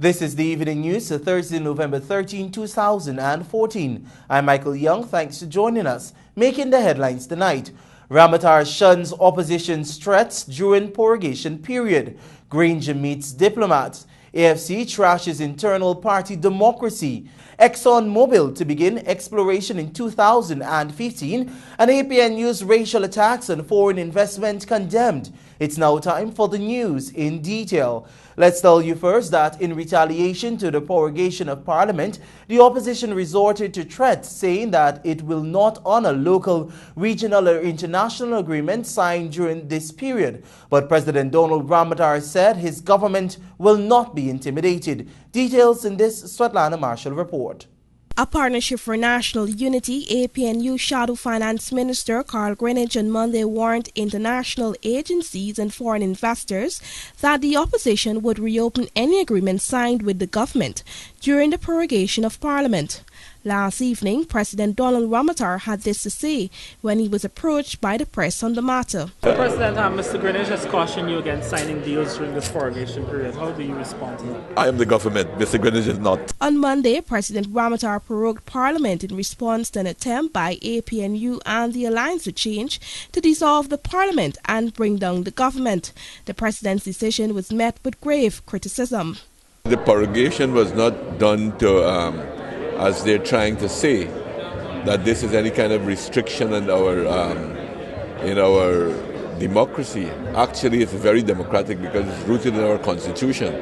This is the evening news for Thursday, November 13, 2014. I'm Michael Young. Thanks for joining us. Making the headlines tonight. Ramatar shuns opposition's threats during prorogation period. Granger meets diplomats. AFC trashes internal party democracy. ExxonMobil to begin exploration in 2015. And APNU's racial attacks on foreign investment condemned. It's now time for the news in detail. Let's tell you first that in retaliation to the prorogation of Parliament, the opposition resorted to threats saying that it will not honor local, regional or international agreements signed during this period. But President Donald Ramatar said his government will not be intimidated. Details in this Svetlana Marshall report. A Partnership for National Unity, APNU Shadow Finance Minister Carl Greenidge on Monday warned international agencies and foreign investors that the opposition would reopen any agreement signed with the government during the prorogation of Parliament. Last evening, President Donald Ramatar had this to say when he was approached by the press on the matter. President, Mr. Greenidge has cautioned you against signing deals during this prorogation period. How do you respond to that? I am the government. Mr. Greenidge is not. On Monday, President Ramatar prorogued Parliament in response to an attempt by APNU and the Alliance for Change to dissolve the Parliament and bring down the government. The President's decision was met with grave criticism. The prorogation was not done to as they're trying to say, that this is any kind of restriction in our democracy. Actually, it's very democratic because it's rooted in our Constitution.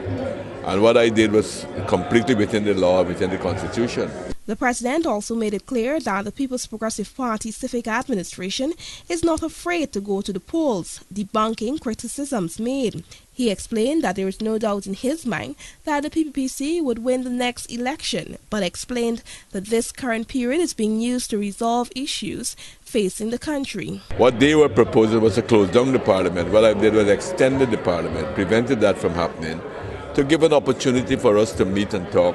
And what I did was completely within the law, within the Constitution. The President also made it clear that the People's Progressive Party Civic Administration is not afraid to go to the polls, debunking criticisms made. He explained that there is no doubt in his mind that the PPPC would win the next election, but explained that this current period is being used to resolve issues facing the country. What they were proposing was to close down the Parliament. What I did was extended the Parliament, prevented that from happening, to give an opportunity for us to meet and talk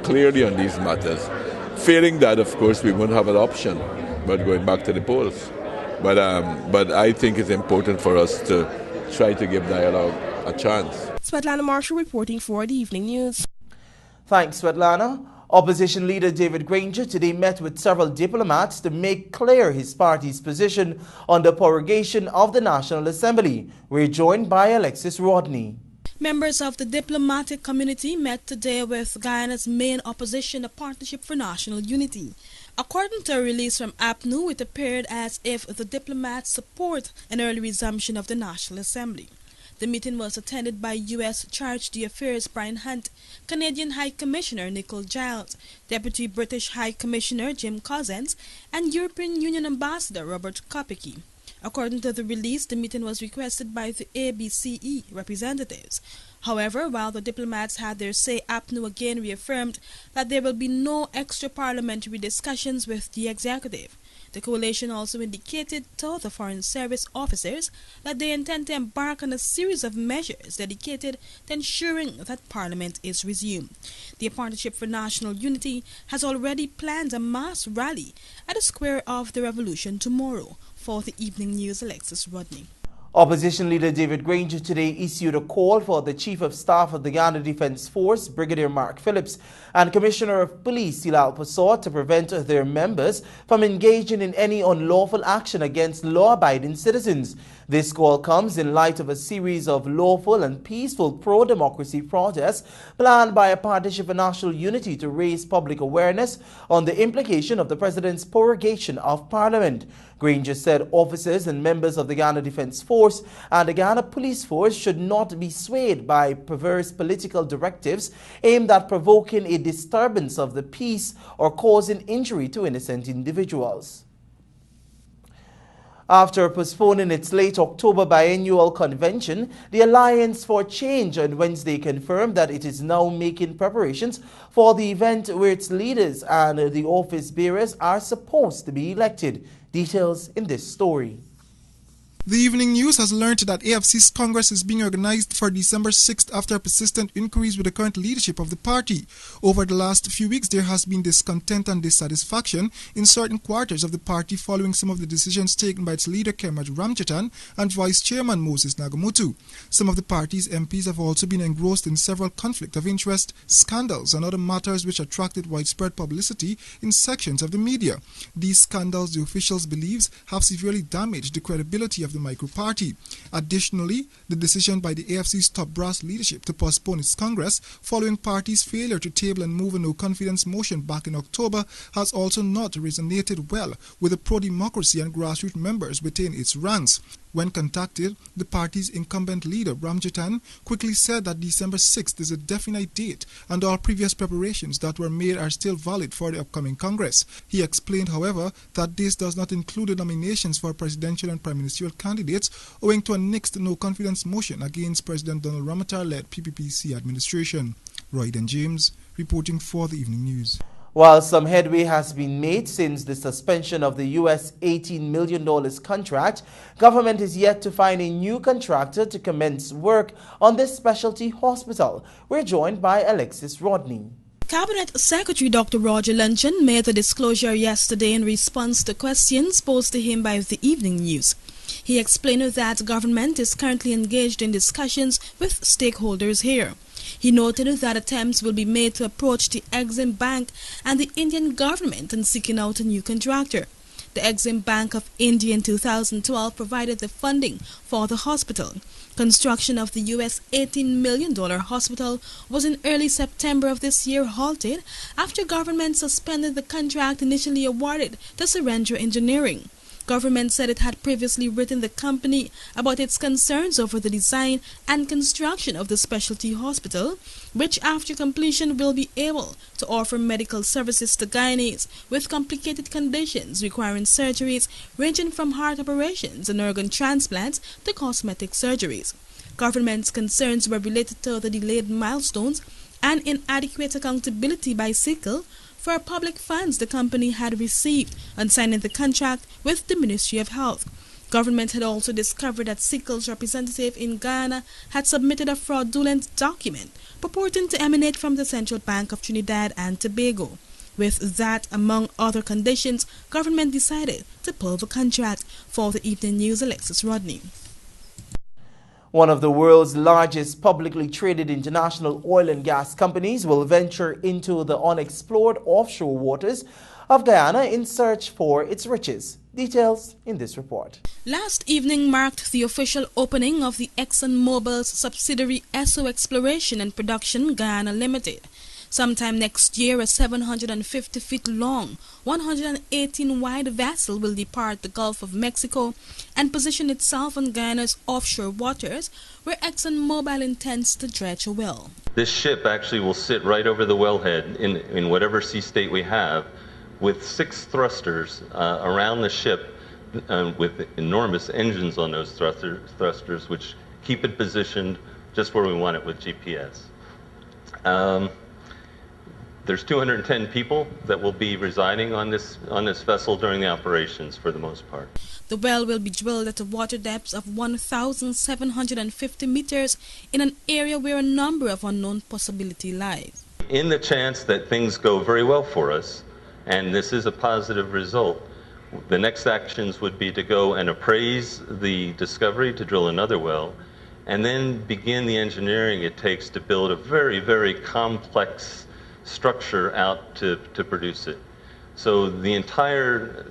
clearly on these matters. Failing that, of course, we won't have an option but going back to the polls. But I think it's important for us to try to give dialogue a chance. Svetlana Marshall reporting for the Evening News. Thanks, Svetlana. Opposition leader David Granger today met with several diplomats to make clear his party's position on the prorogation of the National Assembly. We're joined by Alexis Rodney. Members of the diplomatic community met today with Guyana's main opposition, the Partnership for National Unity. According to a release from APNU, it appeared as if the diplomats support an early resumption of the National Assembly. The meeting was attended by U.S. Charge d'Affaires Brian Hunt, Canadian High Commissioner Nicole Giles, Deputy British High Commissioner Jim Cousins, and European Union Ambassador Robert Kopicki. According to the release, the meeting was requested by the ABCE representatives. However, while the diplomats had their say, APNU again reaffirmed that there will be no extra parliamentary discussions with the executive. The coalition also indicated to the Foreign Service officers that they intend to embark on a series of measures dedicated to ensuring that Parliament is resumed. The Partnership for National Unity has already planned a mass rally at the Square of the Revolution tomorrow. For the Evening News, Alexis Rodney. Opposition leader David Granger today issued a call for the Chief of Staff of the Ghana Defence Force, Brigadier Mark Phillips, and Commissioner of Police, Silal Pasor, to prevent their members from engaging in any unlawful action against law-abiding citizens. This call comes in light of a series of lawful and peaceful pro-democracy protests planned by a Partnership for National Unity to raise public awareness on the implication of the President's prorogation of Parliament. Granger said officers and members of the Ghana Defence Force and the Ghana Police Force should not be swayed by perverse political directives aimed at provoking a disturbance of the peace or causing injury to innocent individuals. After postponing its late October biennial convention, the Alliance for Change on Wednesday confirmed that it is now making preparations for the event where its leaders and the office bearers are supposed to be elected. Details in this story. The Evening News has learned that AFC's Congress is being organized for December 6th after persistent inquiries with the current leadership of the party. Over the last few weeks, there has been discontent and dissatisfaction in certain quarters of the party following some of the decisions taken by its leader Kemraj Ramjatan and Vice Chairman Moses Nagamutu. Some of the party's MPs have also been engrossed in several conflict of interest, scandals and other matters which attracted widespread publicity in sections of the media. These scandals, the officials believe, have severely damaged the credibility of the micro party. Additionally, the decision by the AFC's top brass leadership to postpone its Congress following party's failure to table and move a no-confidence motion back in October has also not resonated well with the pro-democracy and grassroots members within its ranks. When contacted, the party's incumbent leader, Ramjatan, quickly said that December 6th is a definite date and all previous preparations that were made are still valid for the upcoming Congress. He explained, however, that this does not include the nominations for presidential and prime ministerial candidates owing to a nixed no-confidence motion against President Donald Ramotar-led PPPC administration. Royden James, reporting for the Evening News. While some headway has been made since the suspension of the U.S. $18 million contract, government is yet to find a new contractor to commence work on this specialty hospital. We're joined by Alexis Rodney. Cabinet Secretary Dr. Roger Luncheon made the disclosure yesterday in response to questions posed to him by the Evening News. He explained that government is currently engaged in discussions with stakeholders here. He noted that attempts will be made to approach the Exim Bank and the Indian government in seeking out a new contractor. The Exim Bank of India in 2012 provided the funding for the hospital. Construction of the US $18 million hospital was in early September of this year halted after government suspended the contract initially awarded to Surendra Engineering. Government said it had previously written the company about its concerns over the design and construction of the specialty hospital, which after completion will be able to offer medical services to gynaes with complicated conditions requiring surgeries ranging from heart operations and organ transplants to cosmetic surgeries. Government's concerns were related to the delayed milestones and inadequate accountability by SICL for public funds the company had received on signing the contract with the Ministry of Health. Government had also discovered that SICL's representative in Guyana had submitted a fraudulent document purporting to emanate from the Central Bank of Trinidad and Tobago. With that, among other conditions, government decided to pull the contract. For the Evening News, Alexis Rodney. One of the world's largest publicly traded international oil and gas companies will venture into the unexplored offshore waters of Guyana in search for its riches. Details in this report. Last evening marked the official opening of the ExxonMobil's subsidiary Esso Exploration and Production Guyana Limited. Sometime next year, a 750 feet long, 118 wide vessel will depart the Gulf of Mexico and position itself on Guyana's offshore waters, where ExxonMobil intends to dredge a well. This ship actually will sit right over the wellhead in whatever sea state we have, with 6 thrusters around the ship with enormous engines on those thrusters, which keep it positioned just where we want it with GPS. There's 210 people that will be residing on this vessel during the operations for the most part. The well will be drilled at a water depth of 1,750 meters in an area where a number of unknown possibilities lies. In the chance that things go very well for us, and this is a positive result, the next actions would be to go and appraise the discovery, to drill another well, and then begin the engineering it takes to build a very, very complex structure out to produce it. So the entire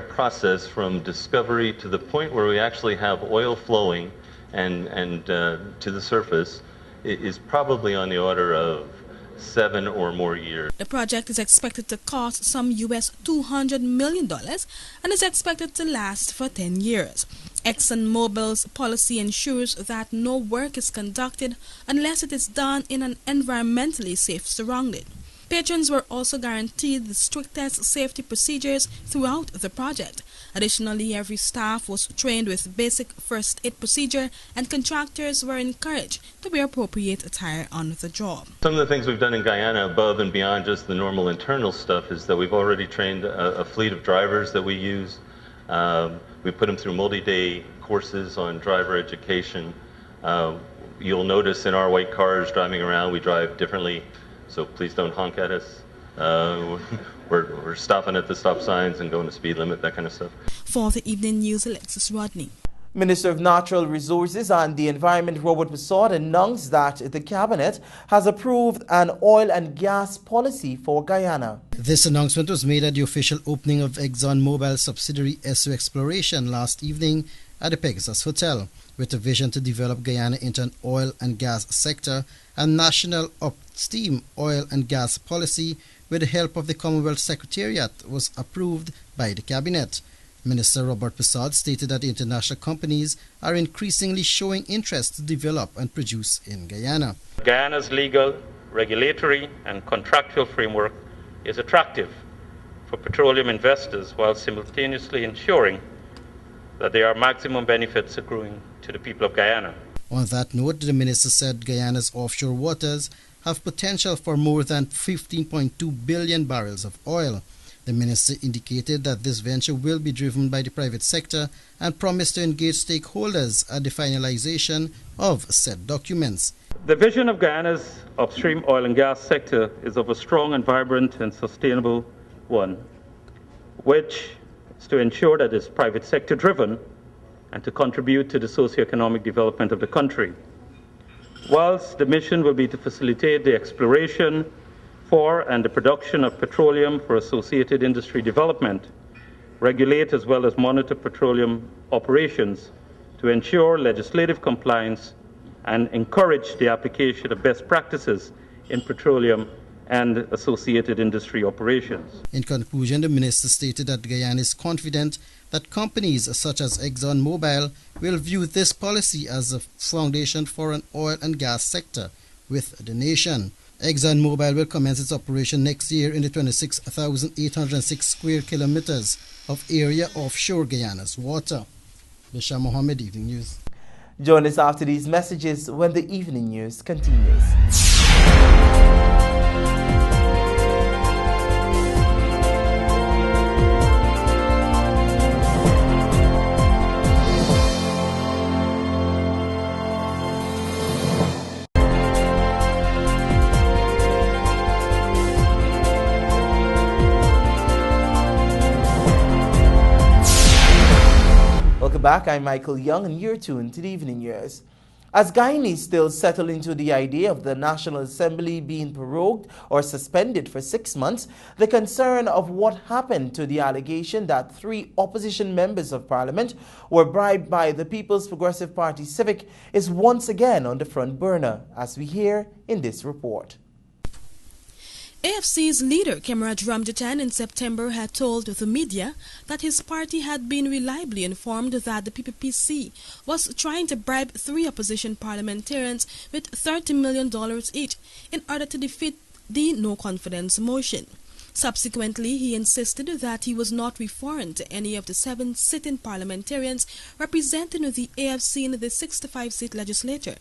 process from discovery to the point where we actually have oil flowing and to the surface is probably on the order of 7 or more years. The project is expected to cost some US $200 million and is expected to last for 10 years. ExxonMobil's policy ensures that no work is conducted unless it is done in an environmentally safe surrounding. Patrons were also guaranteed the strictest safety procedures throughout the project. Additionally, every staff was trained with basic first aid procedure, and contractors were encouraged to wear appropriate attire on the job. Some of the things we've done in Guyana above and beyond just the normal internal stuff is that we've already trained a fleet of drivers that we use. We put them through multi-day courses on driver education. You'll notice in our white cars driving around, we drive differently, so please don't honk at us. We're stopping at the stop signs and going the speed limit, that kind of stuff. For the Evening News, Alexis Rodney. Minister of Natural Resources and the Environment Robert Persaud announced that the Cabinet has approved an oil and gas policy for Guyana. This announcement was made at the official opening of ExxonMobil subsidiary Esso Exploration last evening at the Pegasus Hotel, with a vision to develop Guyana into an oil and gas sector and national upstream oil and gas policy with the help of the Commonwealth Secretariat was approved by the Cabinet. Minister Robert Persaud stated that international companies are increasingly showing interest to develop and produce in Guyana. Guyana's legal, regulatory and contractual framework is attractive for petroleum investors while simultaneously ensuring that there are maximum benefits accruing to the people of Guyana. On that note, the minister said Guyana's offshore waters have potential for more than 15.2 billion barrels of oil. The minister indicated that this venture will be driven by the private sector and promised to engage stakeholders at the finalization of said documents. The vision of Guyana's upstream oil and gas sector is of a strong and vibrant and sustainable one, which is to ensure that it's private sector driven and to contribute to the socio-economic development of the country. Whilst the mission will be to facilitate the exploration for and the production of petroleum for associated industry development, regulate as well as monitor petroleum operations to ensure legislative compliance and encourage the application of best practices in petroleum and associated industry operations. In conclusion, the minister stated that Guyana is confident that companies such as ExxonMobil will view this policy as a foundation for an oil and gas sector with the nation. ExxonMobil will commence its operation next year in the 26,806 square kilometers of area offshore Guyana's water. Bishar Mohammed, Evening News. Join us after these messages when the Evening News continues. Welcome back, I'm Michael Young and you're tuned to the Evening News. As Guyanese still settle into the idea of the National Assembly being prorogued or suspended for 6 months, the concern of what happened to the allegation that 3 opposition members of Parliament were bribed by the People's Progressive Party Civic is once again on the front burner, as we hear in this report. AFC's leader, Kemaraj Ramjatan, in September had told the media that his party had been reliably informed that the PPPC was trying to bribe 3 opposition parliamentarians with $30 million each in order to defeat the no-confidence motion. Subsequently, he insisted that he was not referring to any of the 7 sitting parliamentarians representing the AFC in the 65-seat legislature.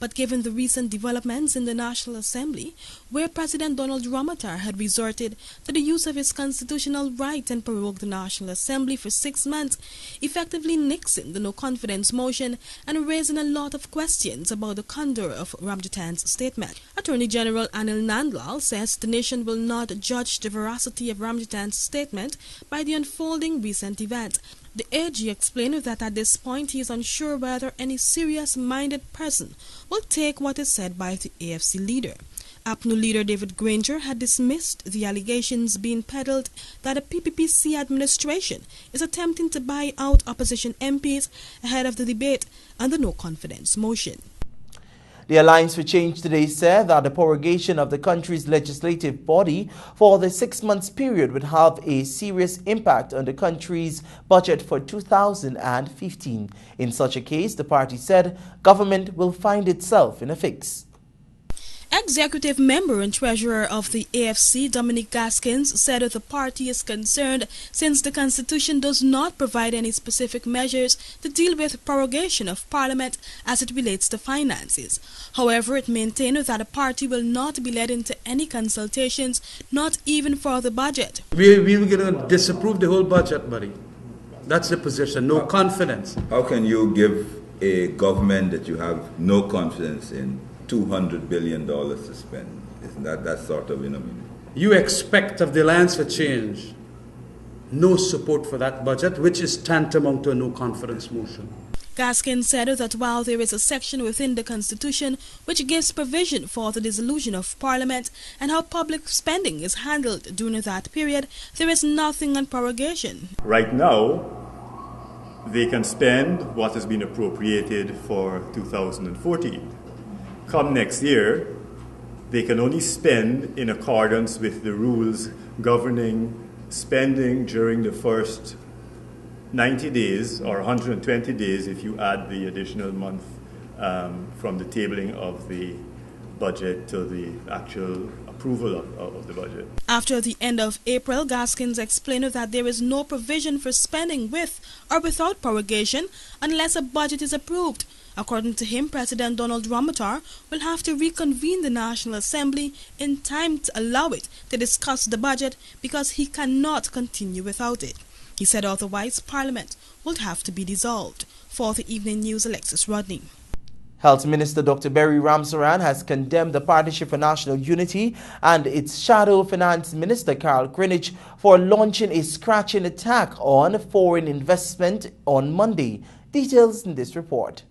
But given the recent developments in the National Assembly, where President Donald Ramotar had resorted to the use of his constitutional right and prorogued the National Assembly for 6 months, effectively nixing the no-confidence motion and raising a lot of questions about the candor of Ramjatan's statement. Attorney General Anil Nandlal says the nation will not judge the veracity of Ramjatan's statement by the unfolding recent events. The AG explained that at this point he is unsure whether any serious-minded person will take what is said by the AFC leader. APNU leader David Granger had dismissed the allegations being peddled that the PPPC administration is attempting to buy out opposition MPs ahead of the debate on the no-confidence motion. The Alliance for Change today said that the prorogation of the country's legislative body for the 6 months period would have a serious impact on the country's budget for 2015. In such a case, the party said government will find itself in a fix. Executive member and treasurer of the AFC, Dominic Gaskins, said that the party is concerned since the Constitution does not provide any specific measures to deal with prorogation of Parliament as it relates to finances. However, it maintained that the party will not be led into any consultations, not even for the budget. We're going to disapprove the whole budget, buddy. That's the position, no confidence. How can you give a government that you have no confidence in $200 billion to spend? Isn't that sort of, You expect of the Alliance for Change no support for that budget, which is tantamount to a no confidence motion. Gaskin said that while there is a section within the Constitution which gives provision for the dissolution of Parliament and how public spending is handled during that period, there is nothing on prorogation. Right now, they can spend what has been appropriated for 2014. Come next year, they can only spend in accordance with the rules governing spending during the first 90 days or 120 days if you add the additional month from the tabling of the budget to the actual approval of the budget. After the end of April, Gaskins explained that there is no provision for spending with or without prorogation unless a budget is approved. According to him, President Donald Ramotar will have to reconvene the National Assembly in time to allow it to discuss the budget because he cannot continue without it. He said otherwise Parliament would have to be dissolved. For the Evening News, Alexis Rodney. Health Minister Dr. Berry Ramsaran has condemned the Partnership for National Unity and its Shadow Finance Minister Carl Greenidge for launching a scratching attack on foreign investment on Monday. Details in this report.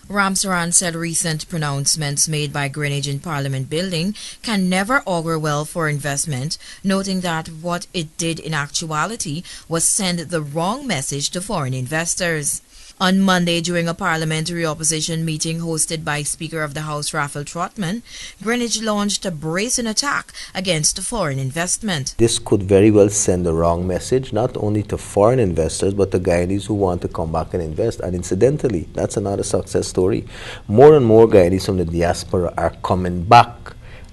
Ramsaran said recent pronouncements made by Greenidge in Parliament Building can never augur well for investment, noting that what it did in actuality was send the wrong message to foreign investors. On Monday, during a parliamentary opposition meeting hosted by Speaker of the House Raphael Trotman, Greenidge launched a brazen attack against foreign investment. This could very well send the wrong message, not only to foreign investors, but to Guyanese who want to come back and invest. And incidentally, that's another success story. More and more Guyanese from the diaspora are coming back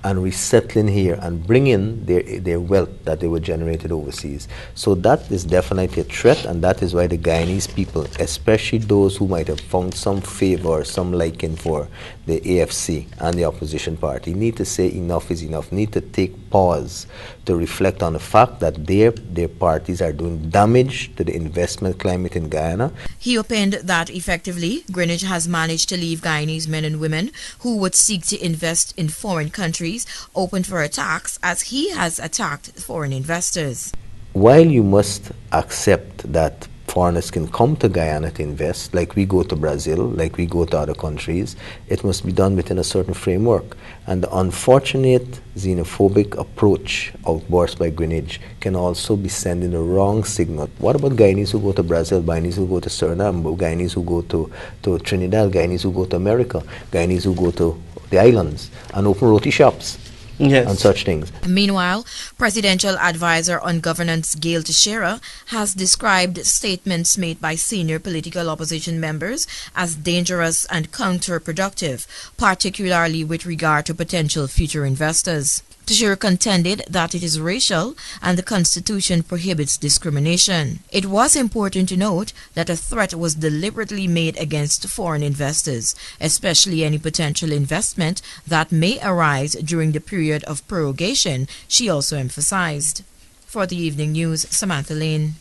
and resettling here and bringing their wealth that they were generated overseas. So that is definitely a threat, and that is why the Guyanese people, especially those who might have found some favor or some liking for the AFC and the opposition party, need to say enough is enough, need to take pause to reflect on the fact that their parties are doing damage to the investment climate in Guyana. He opined that effectively, Greenidge has managed to leave Guyanese men and women who would seek to invest in foreign countries open for attacks, as he has attacked foreign investors. While you must accept that foreigners can come to Guyana to invest, like we go to Brazil, like we go to other countries, it must be done within a certain framework. And the unfortunate xenophobic approach outburst by Greenidge can also be sending the wrong signal. What about Guyanese who go to Brazil, Guyanese who go to Suriname, Guyanese who go to Trinidad, Guyanese who go to America, Guyanese who go to the islands and open roti shops? Yes. And such things. Meanwhile, Presidential Advisor on Governance Gail Teixeira has described statements made by senior political opposition members as dangerous and counterproductive, particularly with regard to potential future investors. Teixeira contended that it is racial and the Constitution prohibits discrimination. It was important to note that a threat was deliberately made against foreign investors, especially any potential investment that may arise during the period of prorogation, she also emphasized. For the Evening News, Samantha Lane.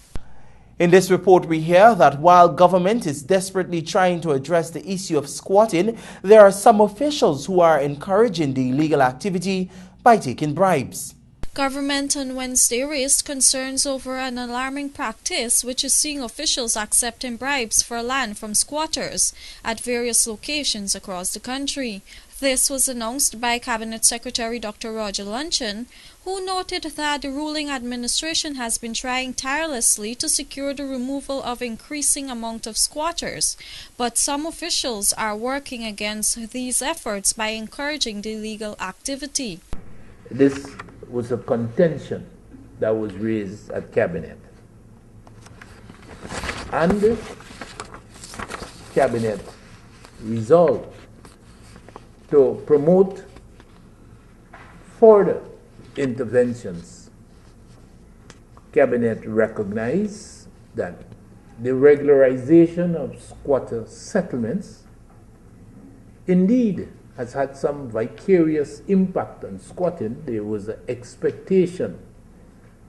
In this report, we hear that while government is desperately trying to address the issue of squatting, there are some officials who are encouraging the illegal activity by taking bribes. Government on Wednesday raised concerns over an alarming practice which is seeing officials accepting bribes for land from squatters at various locations across the country. This was announced by Cabinet Secretary Dr. Roger Luncheon, who noted that the ruling administration has been trying tirelessly to secure the removal of increasing amount of squatters, but some officials are working against these efforts by encouraging the illegal activity. This was a contention that was raised at Cabinet. And the Cabinet resolved to promote further interventions. Cabinet recognized that the regularization of squatter settlements indeed has had some vicarious impact on squatting. There was an expectation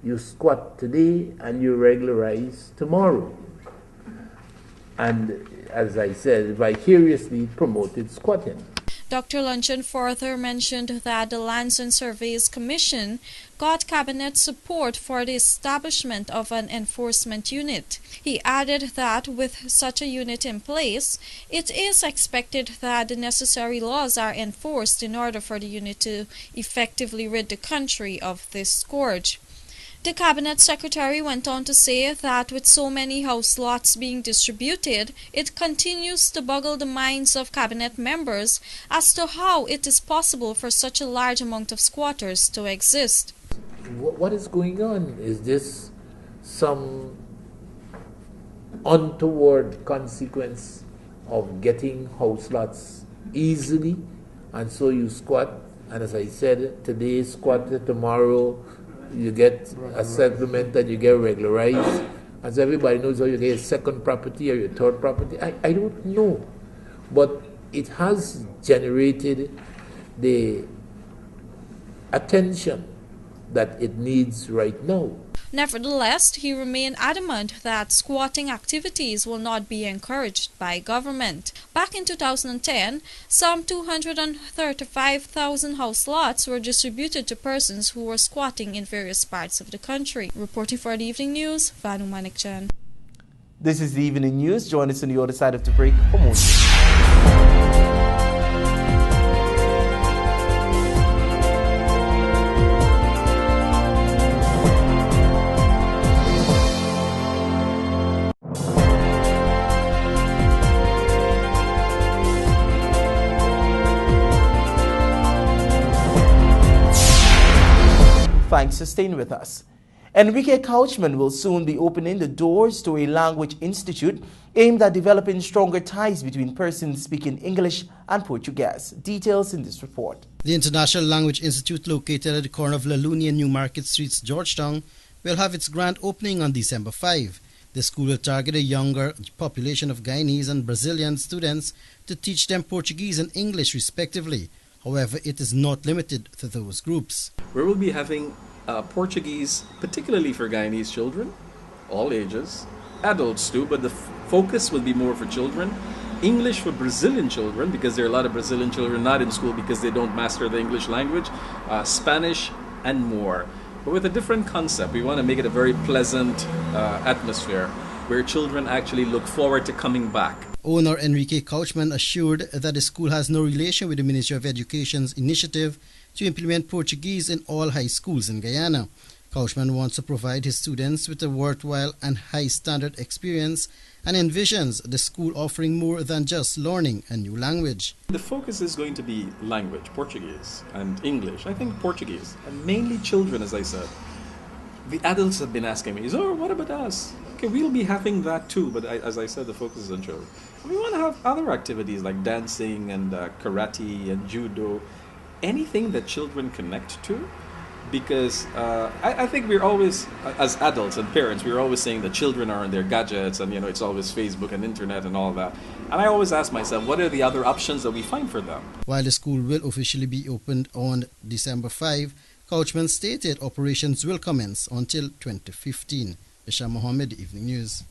You squat today and you regularize tomorrow. And as I said, vicariously promoted squatting. Dr. Luncheon further mentioned that the Lands and Surveys Commission got cabinet support for the establishment of an enforcement unit. He added that with such a unit in place, it is expected that the necessary laws are enforced in order for the unit to effectively rid the country of this scourge. The Cabinet Secretary went on to say that with so many house lots being distributed, it continues to boggle the minds of Cabinet members as to how it is possible for such a large amount of squatters to exist. What is going on? Is this some untoward consequence of getting house lots easily, and so you squat, and as I said, today squat, tomorrow you get a settlement and you get regularized, and so everybody knows how you get a second property or your third property? I don't know, but it has generated the attention that it needs right now. Nevertheless, he remained adamant that squatting activities will not be encouraged by government. Back in 2010, some 235,000 house lots were distributed to persons who were squatting in various parts of the country. Reporting for the Evening News, Vanu Manikchan. This is the Evening News. Join us on the other side of the break for more. Thanks for staying with us. Enrique Couchman will soon be opening the doors to a language institute aimed at developing stronger ties between persons speaking English and Portuguese. Details in this report. The International Language Institute, located at the corner of Laluni and Newmarket Streets, Georgetown, will have its grand opening on December 5. The school will target a younger population of Guyanese and Brazilian students to teach them Portuguese and English respectively. However, it is not limited to those groups. We will be having Portuguese, particularly for Guyanese children, all ages, adults too, but the focus will be more for children. English for Brazilian children, because there are a lot of Brazilian children not in school because they don't master the English language, Spanish, and more. But with a different concept, we want to make it a very pleasant atmosphere where children actually look forward to coming back. Owner Enrique Couchman assured that the school has no relation with the Ministry of Education's initiative to implement Portuguese in all high schools in Guyana. Couchman wants to provide his students with a worthwhile and high-standard experience and envisions the school offering more than just learning a new language. The focus is going to be language, Portuguese and English. I think Portuguese, and mainly children, as I said. The adults have been asking me, oh, what about us? Okay, we'll be having that too, but as I said, the focus is on children. We want to have other activities like dancing and karate and judo, anything that children connect to, because I think we're always, as adults and parents, we're always saying that children are on their gadgets and, it's always Facebook and internet and all that. And I always ask myself, what are the other options that we find for them? While the school will officially be opened on December 5, Couchman stated operations will commence until 2015. Isha Mohammed, Evening News.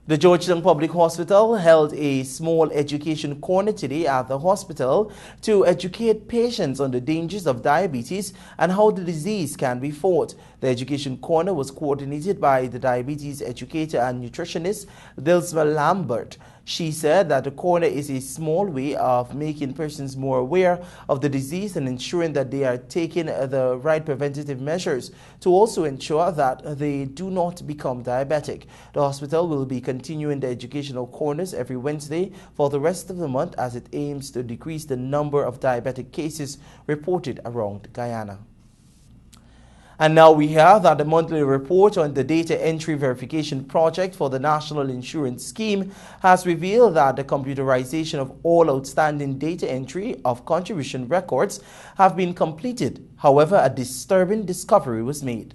The Georgetown Public Hospital held a small education corner today at the hospital to educate patients on the dangers of diabetes and how the disease can be fought. The education corner was coordinated by the diabetes educator and nutritionist Dilsma Lambert. She said that the corner is a small way of making persons more aware of the disease and ensuring that they are taking the right preventative measures to also ensure that they do not become diabetic. The hospital will be continuing the educational corners every Wednesday for the rest of the month as it aims to decrease the number of diabetic cases reported around Guyana. And now we hear that the monthly report on the data entry verification project for the National Insurance Scheme has revealed that the computerization of all outstanding data entry of contribution records have been completed. However, a disturbing discovery was made.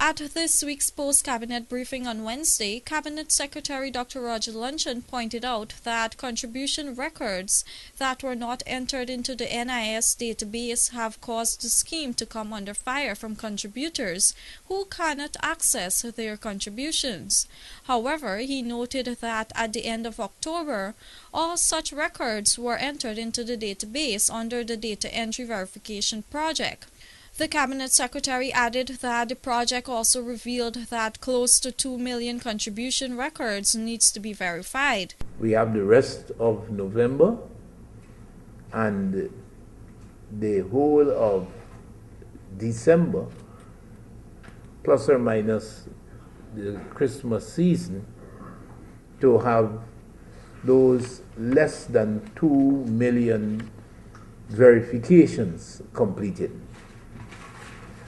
At this week's post-cabinet briefing on Wednesday, Cabinet Secretary Dr. Roger Luncheon pointed out that contribution records that were not entered into the NIS database have caused the scheme to come under fire from contributors who cannot access their contributions. However, he noted that at the end of October, all such records were entered into the database under the Data Entry Verification Project. The Cabinet Secretary added that the project also revealed that close to 2 million contribution records needs to be verified. We have the rest of November and the whole of December, plus or minus the Christmas season, to have those less than 2 million verifications completed.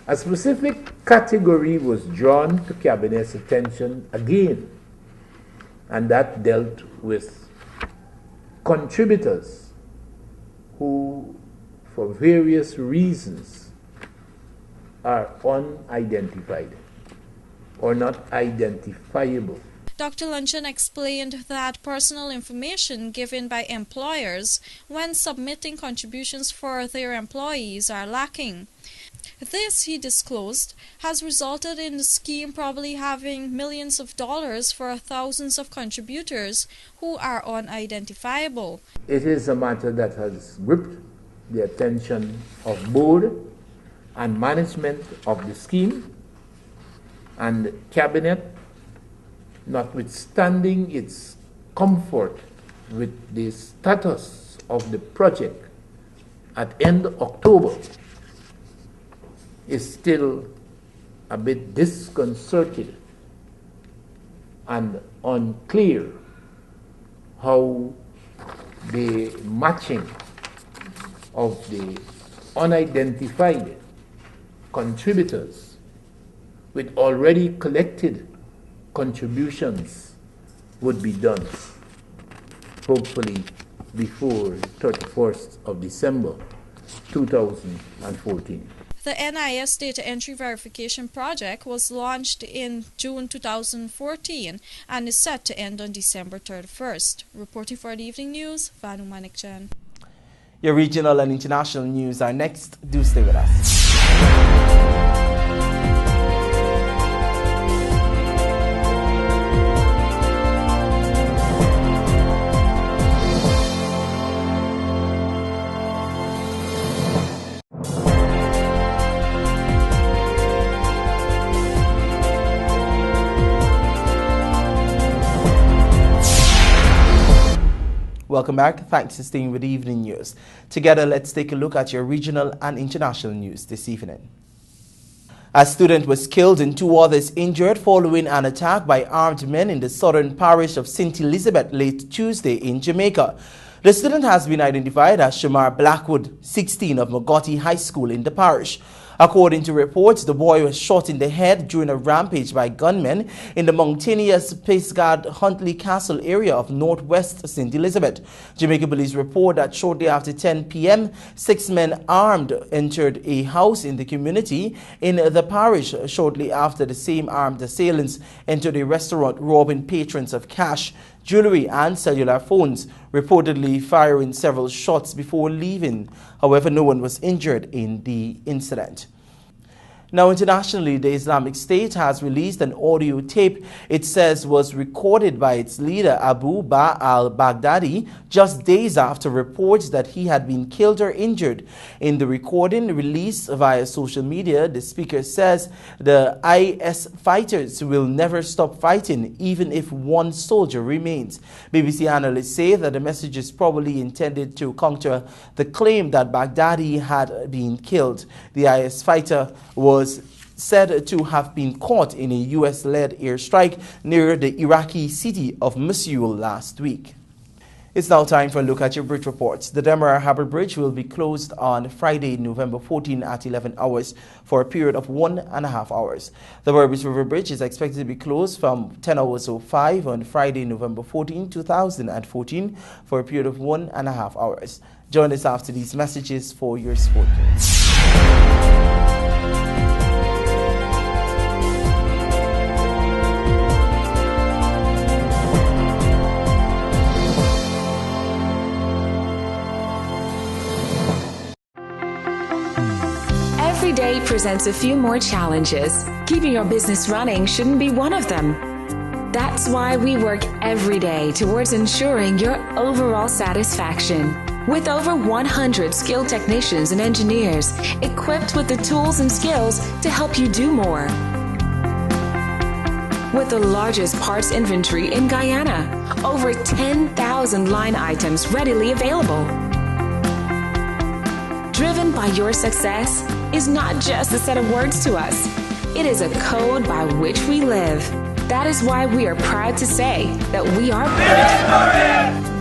A specific category was drawn to Cabinet's attention again, and that dealt with contributors who, for various reasons, are unidentified or not identifiable. Dr. Luncheon explained that personal information given by employers when submitting contributions for their employees are lacking. This, he disclosed, has resulted in the scheme probably having millions of dollars for thousands of contributors who are unidentifiable. It is a matter that has gripped the attention of board and management of the scheme, and Cabinet, notwithstanding its comfort with the status of the project at end October, is still a bit disconcerted and unclear how the matching of the unidentified contributors with already collected contributions would be done, hopefully before 31st of December 2014. The NIS Data Entry Verification Project was launched in June 2014 and is set to end on December 31st. Reporting for the Evening News, Vanu Manikchan. Your regional and international news are next. Do stay with us. Welcome back. Thanks for staying with the Evening News. Together, let's take a look at your regional and international news this evening. A student was killed and 2 others injured following an attack by armed men in the southern parish of St. Elizabeth late Tuesday in Jamaica. The student has been identified as Shamar Blackwood, 16, of Mogotti High School in the parish. According to reports, the boy was shot in the head during a rampage by gunmen in the mountainous Pisgard Huntley Castle area of northwest St. Elizabeth. Jamaica police report that shortly after 10 p.m., 6 men armed entered a house in the community in the parish. Shortly after, the same armed assailants entered a restaurant, robbing patrons of cash, jewelry and cellular phones, reportedly firing several shots before leaving. However, no one was injured in the incident. Now, internationally, the Islamic State has released an audio tape it says was recorded by its leader Abu Bakr al-Baghdadi just days after reports that he had been killed or injured. In the recording released via social media, the speaker says the IS fighters will never stop fighting even if one soldier remains. BBC analysts say that the message is probably intended to counter the claim that Baghdadi had been killed. The IS fighter was said to have been caught in a U.S.-led airstrike near the Iraqi city of Mosul last week. It's now time for a look at your bridge reports. The Demerara Harbour Bridge will be closed on Friday, November 14 at 11 hours for a period of 1.5 hours. The Berbice River Bridge is expected to be closed from 10 hours to 5 on Friday, November 14, 2014 for a period of 1.5 hours. Join us after these messages for your sport news. presents a few more challenges. Keeping your business running shouldn't be one of them. That's why we work every day towards ensuring your overall satisfaction. With over 100 skilled technicians and engineers equipped with the tools and skills to help you do more. With the largest parts inventory in Guyana, over 10,000 line items readily available. Driven by your success is not just a set of words to us. It is a code by which we live. That is why we are proud to say that we are Victory!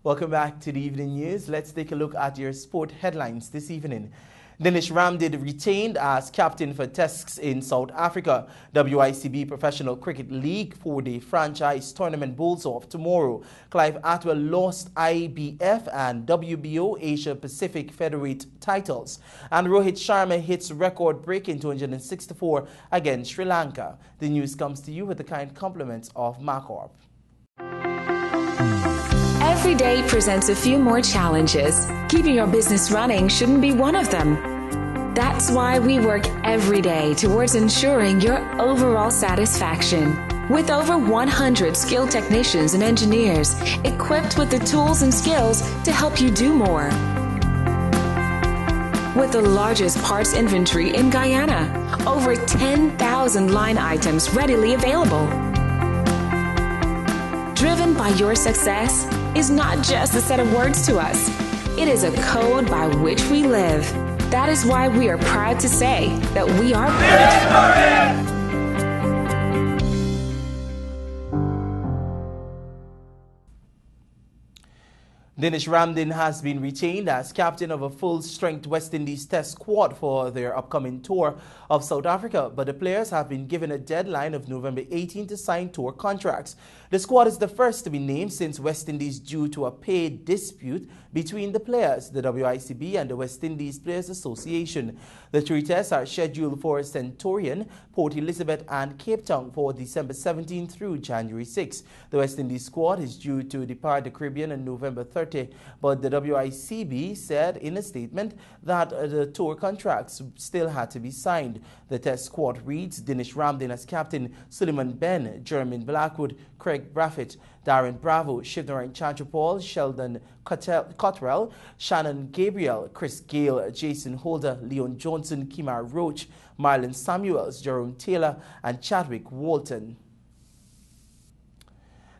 Welcome back to the evening news. Let's take a look at your sport headlines this evening. Dinesh Ramdin retained as captain for Tests in South Africa. WICB Professional Cricket League 4-day franchise tournament bowls off tomorrow. Clive Atwell lost IBF and WBO Asia Pacific Featherweight titles. And Rohit Sharma hits record-breaking 264 against Sri Lanka. The news comes to you with the kind compliments of Macorp. Every day presents a few more challenges. Keeping your business running shouldn't be one of them. That's why we work every day towards ensuring your overall satisfaction. With over 100 skilled technicians and engineers equipped with the tools and skills to help you do more. With the largest parts inventory in Guyana, over 10,000 line items readily available. Driven by your success is not just a set of words to us. It is a code by which we live. That is why we are proud to say that we are Victory! Dinesh Ramdin has been retained as captain of a full-strength West Indies Test squad for their upcoming tour of South Africa, but the players have been given a deadline of November 18 to sign tour contracts. The squad is the first to be named since West Indies due to a pay dispute between the players, the WICB and the West Indies Players Association. The three tests are scheduled for Centurion, Port Elizabeth and Cape Town for December 17 through January 6. The West Indies squad is due to depart the Caribbean on November 30, but the WICB said in a statement that the tour contracts still had to be signed. The test squad reads Dinesh Ramdin as captain, Suleiman Ben, Jermaine Blackwood, Craig Braffett, Darren Bravo, Shivnarine Chandrapal, Sheldon Cottrell, Shannon Gabriel, Chris Gale, Jason Holder, Leon Johnson, Kimar Roach, Marlon Samuels, Jerome Taylor, and Chadwick Walton.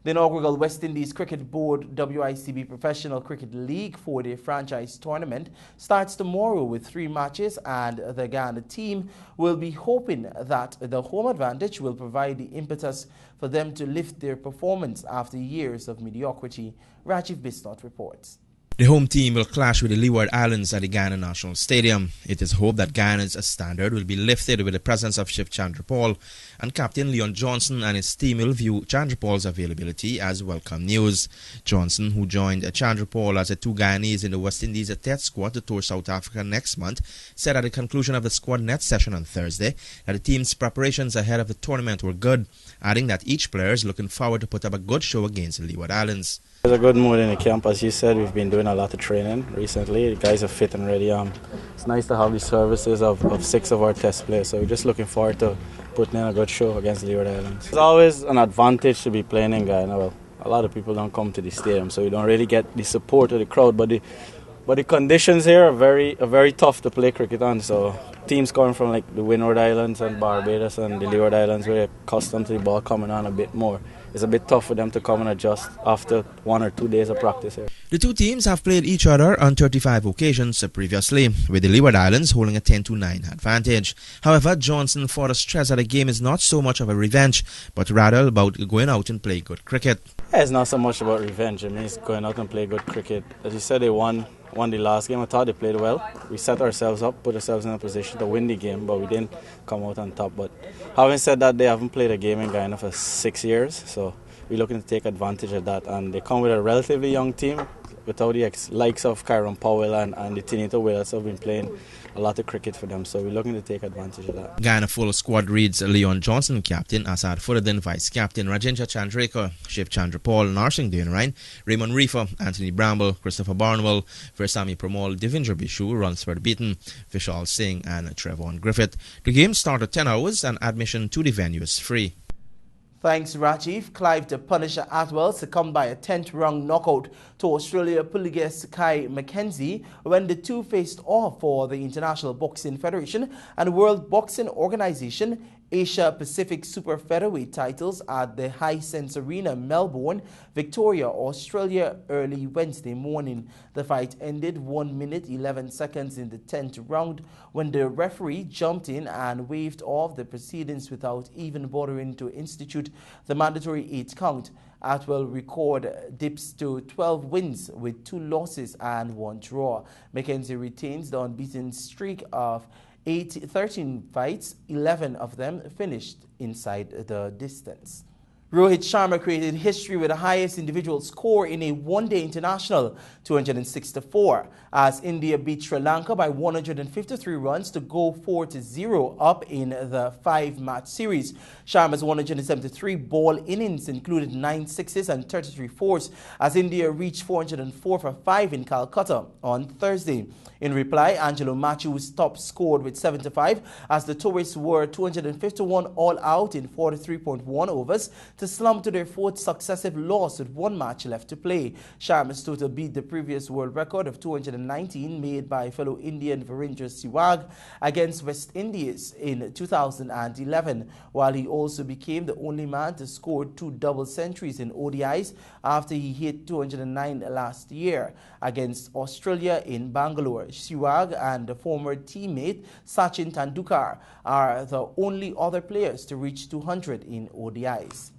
The inaugural West Indies Cricket Board WICB Professional Cricket League 4-day franchise tournament starts tomorrow with 3 matches, and the Ghana team will be hoping that the home advantage will provide the impetus for them to lift their performance after years of mediocrity. Rajiv Bisnot reports. The home team will clash with the Leeward Islands at the Guyana National Stadium. It is hoped that Guyana's standard will be lifted with the presence of Shiv Chandrapal, and Captain Leon Johnson and his team will view Chandrapal's availability as welcome news. Johnson, who joined Chandrapal as the 2 Guyanese in the West Indies Test squad to tour South Africa next month, said at the conclusion of the squad net session on Thursday that the team's preparations ahead of the tournament were good, adding that each player is looking forward to put up a good show against the Leeward Islands. There's a good mood in the camp. As you said, we've been doing a lot of training recently. The guys are fit and ready. It's nice to have the services of 6 of our test players, so we're just looking forward to putting in a good show against Leeward Islands. It's always an advantage to be playing in Guyana. Well, a lot of people don't come to the stadium, so we don't really get the support of the crowd, but the conditions here are very tough to play cricket on. So teams coming from like the Windward Islands and Barbados and the Leeward Islands, where they're accustomed to the ball coming on a bit more, it's a bit tough for them to come and adjust after 1 or 2 days of practice here. The 2 teams have played each other on 35 occasions previously, with the Leeward Islands holding a 10-9 advantage. However, Johnson further stressed that the game is not so much of a revenge, but rather about going out and playing good cricket. Yeah, it's not so much about revenge. I mean, it's going out and play good cricket. As you said, they won won the last game. I thought they played well. We set ourselves up, put ourselves in a position to win the game, but we didn't come out on top. But having said that, they haven't played a game in Guyana for 6 years, so we're looking to take advantage of that. And they come with a relatively young team, without the likes of Kyron Powell and the Tinito Willis have been playing a lot of cricket for them, so we're looking to take advantage of that. Guyana full squad reads Leon Johnson, captain, Asad Fudderdin, vice-captain, Rajendra Chandrekar, Shiv Chandrapal, Narsingh Devanarayan, Raymond Reefer, Anthony Bramble, Christopher Barnwell, Versami Pramal, Devendra Bishu, Ransford Beaton, Vishal Singh and Trevon Griffith. The game started at 10 hours and admission to the venue is free. Thanks, Rajiv. Clive the Punisher Atwell succumbed by a 10th round knockout to Australia Puliges Kai McKenzie when the two faced off for the International Boxing Federation and World Boxing Organization Asia Pacific Super Featherweight titles at the Hisense Arena, Melbourne, Victoria, Australia early Wednesday morning. The fight ended 1 minute 11 seconds in the 10th round when the referee jumped in and waved off the proceedings without even bothering to institute the mandatory 8 count. Atwell record dips to 12 wins with 2 losses and 1 draw. McKenzie retains the unbeaten streak of 13 fights, 11 of them finished inside the distance. Rohit Sharma created history with the highest individual score in a one-day international, 264, as India beat Sri Lanka by 153 runs to go 4-0 up in the 5-match series. Sharma's 173 ball innings included 9 sixes and 33 fours as India reached 404 for 5 in Calcutta on Thursday. In reply, Angelo Matthews top scored with 75 as the tourists were 251 all out in 43.1 overs to slump to their 4th successive loss with 1 match left to play. Sharma's total beat the previous world record of 219 made by fellow Indian Virendra Sehwag against West Indies in 2011, while he also became the only man to score 2 double centuries in ODIs after he hit 209 last year against Australia in Bangalore. Sehwag and the former teammate Sachin Tendulkar are the only other players to reach 200 in ODIs.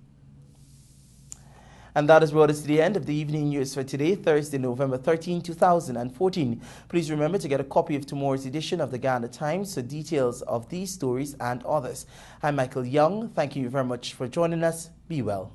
And that has brought us to the end of the evening news for today, Thursday, November 13, 2014. Please remember to get a copy of tomorrow's edition of the Ghana Times for details of these stories and others. I'm Michael Young. Thank you very much for joining us. Be well.